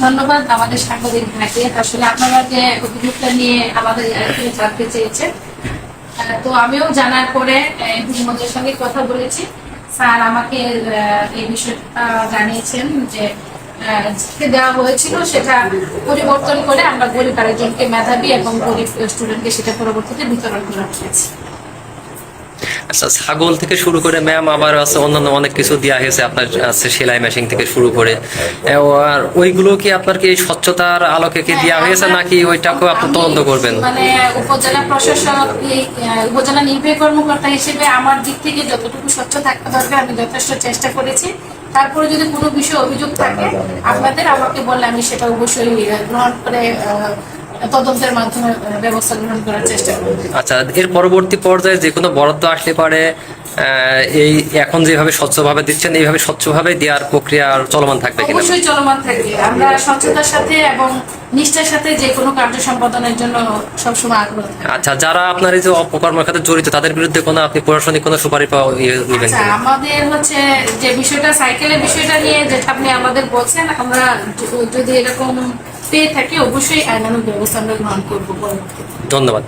ধন্যবাদ আমাদের সাংবাদিক ভাইকে। আসলে আপনারা যে অভিযোগটা নিয়ে আমাদের জানতে চেয়েছেন, তো আমিও জানার পরে মুখ্যমন্ত্রীর সঙ্গে কথা বলেছি। স্যার আমাকে এই বিষয়টা জানিয়েছেন যে দেওয়া হয়েছিল সেটা পরিবর্তন করে আমরা গরিব আরেকজনকে মেধাবী এবং গরিব স্টুডেন্টকে সেটা পরবর্তীতে বিতরণ করে দিয়েছি। আচ্ছা, ছাগল থেকে শুরু করে ম্যাম আবার আছে অন্যান্য অনেক কিছু দেওয়া হয়েছে আপনার, আছে সেলাই মেশিন থেকে শুরু করে, আর ওইগুলো কি আপনার কি স্বচ্ছতার আলোকে কি দেওয়া হয়েছে নাকি ওইটাকেও আপনি তদন্ত করবেন? মানে উপজেলা প্রশাসক, উপজেলা নির্বাহী কর্মকর্তা হিসেবে আমার দিক থেকে যতটুকু স্বচ্ছ থাকতে দরকার আমি যথেষ্ট চেষ্টা করেছি। তারপরে যদি কোনো বিষয়ে অভিযোগ থাকে আপনাদের আমাকে বললে আমি সেটা অবশ্যই গ্রহণ করে তদন্তের মাধ্যমে ব্যবস্থা গ্রহণ করার চেষ্টা করব। আচ্ছা, এর পরবর্তী পর্যায়ে যে কোনো বরাদ্দ আসলে পারে এই এখন যেভাবে স্বচ্ছভাবে দিচ্ছেন এইভাবে স্বচ্ছভাবে দেওয়ার প্রক্রিয়া চলমান থাকবে কিনা? অবশ্যই চলমান থাকবে। আমরা স্বচ্ছতার সাথে এবং নিষ্ঠার সাথে যে কোনো কার্য সম্পাদনের জন্য সবসময় আগ্রহ থাকি। আচ্ছা, যারা আপনার এই যে অপকর্মের সাথে জড়িত তাদের বিরুদ্ধে কোনো আপনি প্রশাসনিক কোনো সুপারিশ নেবেন? আচ্ছা, আমাদের হচ্ছে যে বিষয়টা সাইকেলের বিষয়টা নিয়ে যেটা আপনি আমাদের বলছেন, আমরা যদি এরকম পেয়ে থাকি অবশ্যই আইনানুগ ব্যবস্থা আমরা গ্রহণ করবো। ধন্যবাদ।